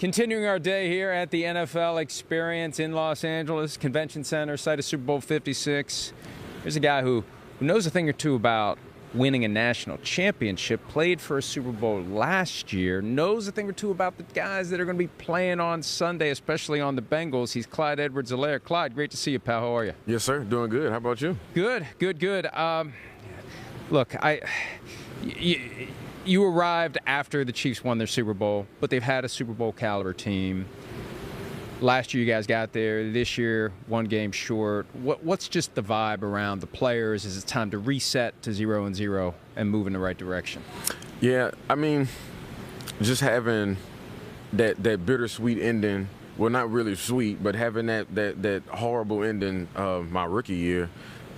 Continuing our day here at the NFL Experience in Los Angeles Convention Center, site of Super Bowl 56. There's a guy who knows a thing or two about winning a national championship, played for a Super Bowl last year, knows a thing or two about the guys that are going to be playing on Sunday, especially on the Bengals. He's Clyde Edwards-Helaire. Clyde, great to see you, pal. How are you? Yes, sir. Doing good. How about you? Good. Look, you arrived after the Chiefs won their Super Bowl, but they've had a Super Bowl caliber team. Last year you guys got there. This year, one game short. What's just the vibe around the players? Is it time to reset to 0-0 and move in the right direction? Yeah, I mean, just having that bittersweet ending. Well, not really sweet, but having that horrible ending of my rookie year,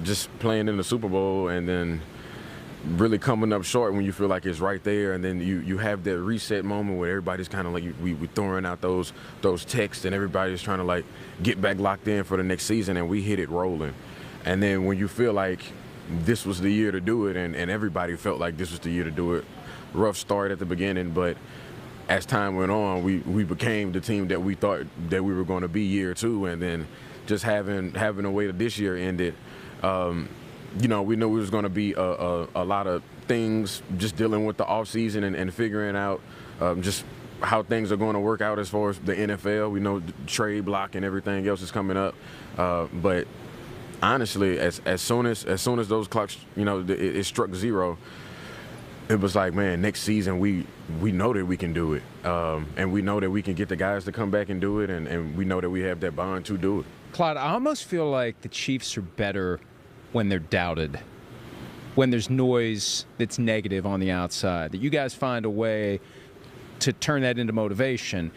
just playing in the Super Bowl and then really coming up short when you feel like it's right there, and then you have that reset moment where everybody's kind of like we throwing out those texts and everybody's trying to like get back locked in for the next season, and we hit it rolling. And then when you feel like this was the year to do it, and everybody felt like this was the year to do it, rough start at the beginning, but as time went on, we became the team that we thought that we were going to be year two, and then just having a way that this year ended. We knew it was going to be a lot of things, just dealing with the offseason and figuring out just how things are going to work out as far as the NFL. We know the trade block and everything else is coming up. But honestly, as soon as those clocks, it struck zero, it was like, man, next season we know that we can do it. And we know that we can get the guys to come back and do it, and we know that we have that bond to do it. Clyde, I almost feel like the Chiefs are better when they're doubted, when there's noise that's negative on the outside, that you guys find a way to turn that into motivation.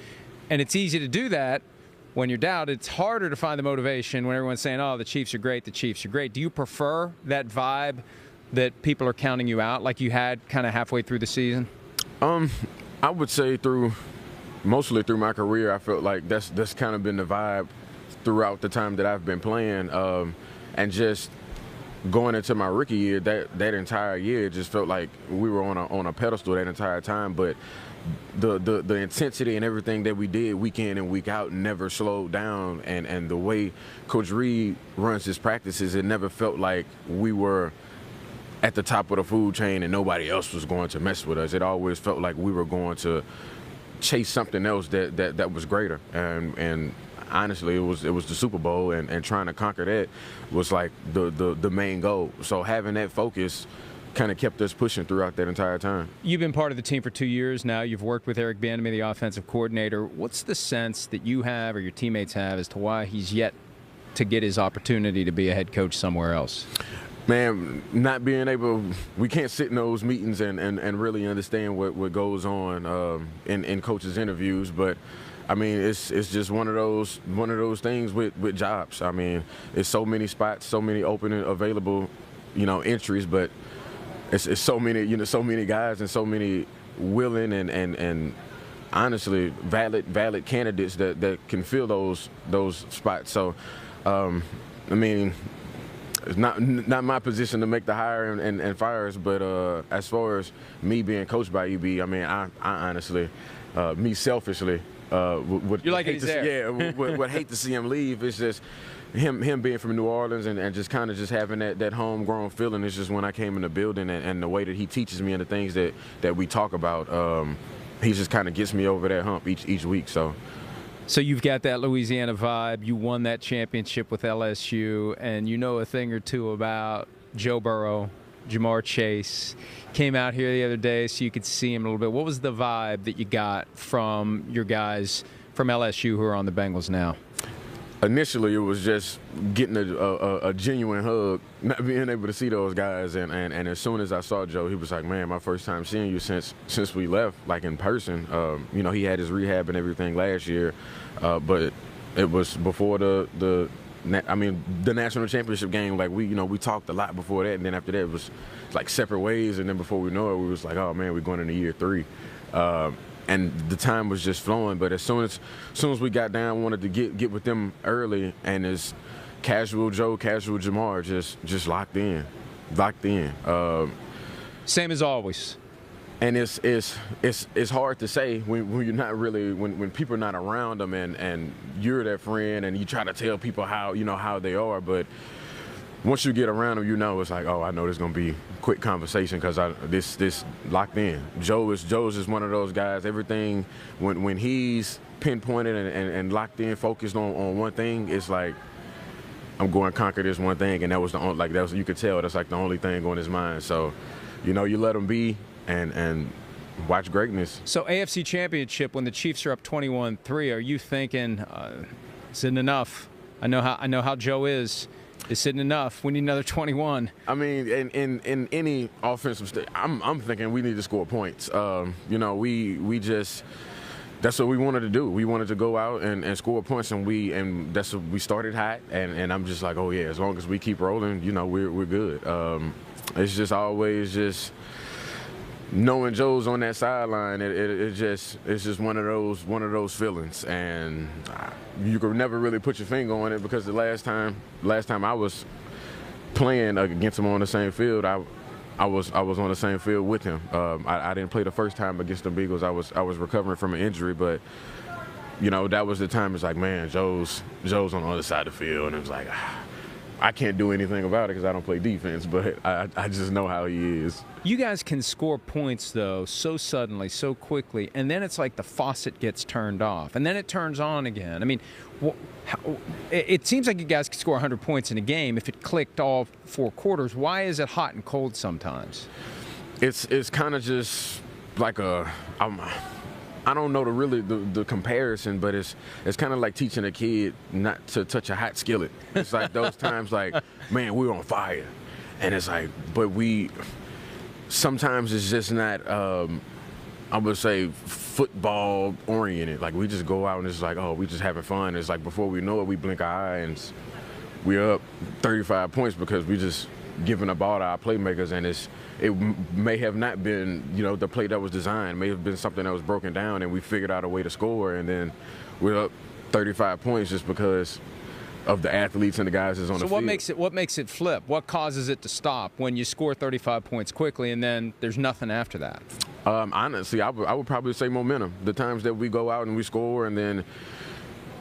And it's easy to do that when you're doubted. It's harder to find the motivation when everyone's saying, oh, the Chiefs are great, the Chiefs are great. Do you prefer that vibe that people are counting you out like you had kind of halfway through the season? I would say mostly through my career, I felt like that's kind of been the vibe throughout the time that I've been playing. And just going into my rookie year, that entire year, it just felt like we were on a pedestal that entire time. But the intensity and everything that we did week in and week out never slowed down. And the way Coach Reed runs his practices, it never felt like we were at the top of the food chain and nobody else was going to mess with us. It always felt like we were going to chase something else that was greater. And honestly, it was the Super Bowl, and trying to conquer that was like the main goal. So having that focus kind of kept us pushing throughout that entire time. You've been part of the team for 2 years now. You've worked with Eric Bieniemy, the offensive coordinator. What's the sense that you have or your teammates have as to why he's yet to get his opportunity to be a head coach somewhere else? Man, not being able, we can't sit in those meetings and really understand what goes on in coaches' interviews, but I mean, it's just one of those things with jobs. I mean, it's so many spots, so many open and available, entries, but it's so many guys and so many willing and honestly valid candidates that can fill those spots. So, I mean, it's not my position to make the hire and fires, but as far as me being coached by EB, I mean, I honestly, me selfishly, would you like he's there? would hate to see him leave. It's just him being from New Orleans and just kind of just having that homegrown feeling. It's just when I came in the building and the way that he teaches me and the things that we talk about, he just kind of gets me over that hump each week. So you've got that Louisiana vibe. You won that championship with LSU, and you know a thing or two about Joe Burrow, Jamar Chase. Came out here the other day so you could see him a little bit. What was the vibe that you got from your guys from LSU who are on the Bengals now? Initially, it was just getting a genuine hug, not being able to see those guys. And as soon as I saw Joe, he was like, man, my first time seeing you since we left, like in person. He had his rehab and everything last year, but it was before the national championship game. Like we talked a lot before that, and then after that it was like separate ways, and then before we know it, we was like, oh man, we're going into year 3. And the time was just flowing. But as soon as we got down, wanted to get with them early, and it's casual Joe, casual Jamar, just locked in. Same as always. And it's hard to say when you're not really when people are not around them and you're their friend and you try to tell people how they are, but once you get around them, it's like, oh, I know there's gonna be quick conversation because this locked in. Joe's just one of those guys. Everything when he's pinpointed and locked in, focused on one thing, it's like, I'm going to conquer this one thing, and that was you could tell that's like the only thing on his mind. So, you let him be. And watch greatness. So AFC Championship, when the Chiefs are up 21-3, are you thinking, is it enough? I know how Joe is. Is it enough? We need another 21. I mean, in any offensive state, I'm thinking we need to score points. We just that's what we wanted to do. We wanted to go out and score points, and that's what we started hot. And I'm just like, oh yeah, as long as we keep rolling, we're good. It's just always just. Knowing Joe's on that sideline, it's just one of those feelings, and you could never really put your finger on it because the last time I was playing against him on the same field, I was on the same field with him. I didn't play the first time against the Beagles. I was recovering from an injury, but that was the time. It's like, man, Joe's on the other side of the field, and it was like, I can't do anything about it because I don't play defense, but I just know how he is. You guys can score points, though, so suddenly, so quickly, and then it's like the faucet gets turned off, and then it turns on again. I mean, it seems like you guys could score 100 points in a game if it clicked all 4 quarters. Why is it hot and cold sometimes? It's kind of just like I don't know the comparison, but it's kind of like teaching a kid not to touch a hot skillet. It's like those times like, man, we're on fire. And it's like, but sometimes it's just not, I would say, football oriented. Like we just go out and it's like, oh, we just having fun. It's like before we know it, we blink our eye and we're up 35 points because we just giving up all to our playmakers, and it may have not been, the play that was designed. It may have been something that was broken down, and we figured out a way to score, and then we're up 35 points just because of the athletes and the guys that's on the field. So what makes it flip? What causes it to stop when you score 35 points quickly and then there's nothing after that? Honestly, I would probably say momentum. The times that we go out and we score, and then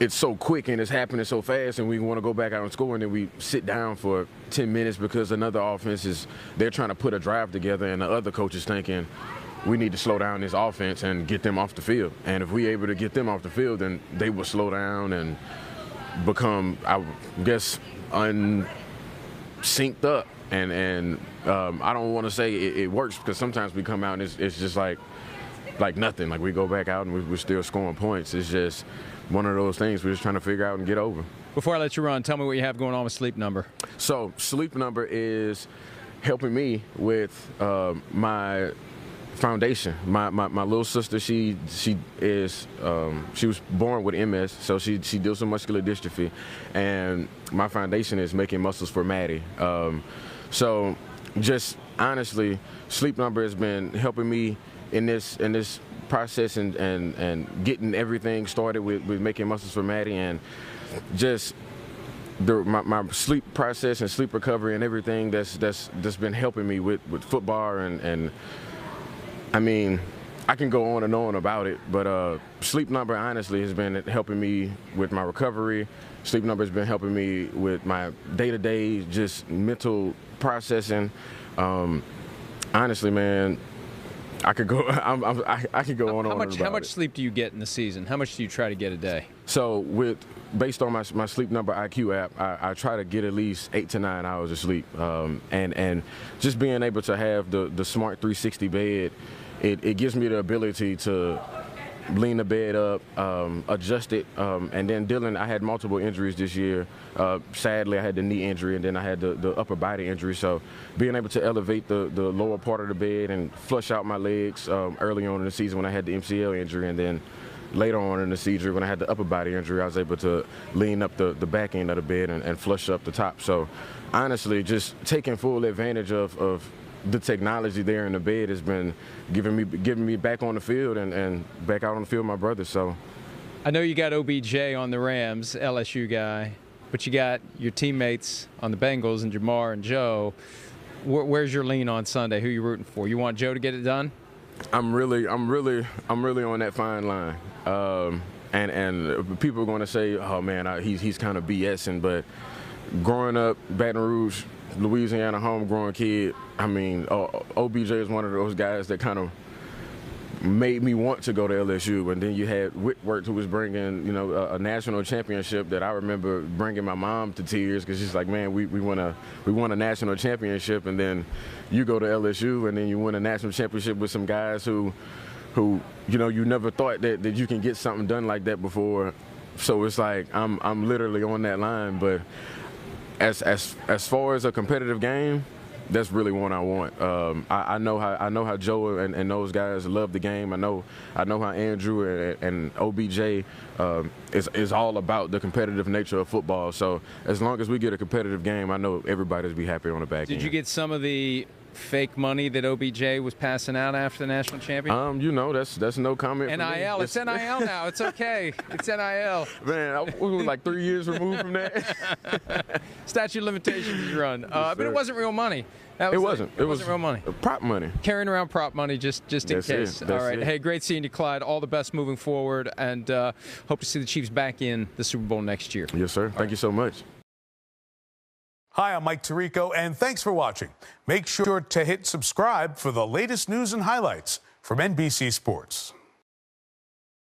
it's so quick and it's happening so fast, and we want to go back out and score, and then we sit down for 10 minutes because another offense they're trying to put a drive together, and the other coach is thinking, we need to slow down this offense and get them off the field. And if we're able to get them off the field, then they will slow down and become, I guess, unsynced up. And I don't want to say it works because sometimes we come out and it's just like nothing. Like we go back out and we're still scoring points. It's just one of those things we're just trying to figure out and get over. Before I let you run, tell me what you have going on with Sleep Number. So Sleep Number is helping me with my foundation. My little sister, she was born with MS, so she deals with muscular dystrophy, and my foundation is making muscles for Maddie. So just honestly, Sleep Number has been helping me in this process and getting everything started with making muscles for Maddie, and just my sleep process and sleep recovery and everything that's been helping me with football and I mean, I can go on and on about it, but Sleep Number honestly has been helping me with my recovery. Sleep Number has been helping me with my day-to-day just mental processing. Honestly, man, I could go. I could go on and on about it. How much sleep do you get in the season? How much do you try to get a day? So based on my Sleep Number IQ app, I try to get at least 8 to 9 hours of sleep. And just being able to have the Smart 360 bed, it gives me the ability to lean the bed up, adjust it, and then I had multiple injuries this year. Sadly, I had the knee injury, and then I had the upper body injury. So being able to elevate the lower part of the bed and flush out my legs early on in the season when I had the MCL injury, and then later on in the season when I had the upper body injury, I was able to lean up the back end of the bed and flush up the top. So honestly, just taking full advantage of the technology there in the bed has been giving me back on the field and back out on the field with my brother. So I know you got OBJ on the Rams, LSU guy, but you got your teammates on the Bengals and Jamar and Joe. Where's your lean on Sunday? Who are you rooting for? You want Joe to get it done? I'm really on that fine line. And people are going to say, oh man, he's kind of BSing, but growing up, Baton Rouge, Louisiana, homegrown kid, I mean, OBJ is one of those guys that kind of made me want to go to LSU. And then you had Whitworth, who was bringing, a national championship that I remember bringing my mom to tears, because she's like, man, we won a national championship, and then you go to LSU and then you win a national championship with some guys who you never thought that you can get something done like that before. So it's like I'm literally on that line. But as far as a competitive game, that's really one I want. I know how Joe and those guys love the game. I know how Andrew and OBJ is all about the competitive nature of football. So as long as we get a competitive game, I know everybody's be happy on the back end. Did you get some of the fake money that OBJ was passing out after the national championship? That's no comment. NIL, it's NIL now. It's okay. It's NIL. Man, we were like 3 years removed from that. Statute of limitations is run, but it wasn't real money. It wasn't real money. Prop money. Carrying around prop money just in case. All right. Hey, great seeing you, Clyde. All the best moving forward, and hope to see the Chiefs back in the Super Bowl next year. Yes, sir. Thank you so much. Hi, I'm Mike Tirico, and thanks for watching. Make sure to hit subscribe for the latest news and highlights from NBC Sports.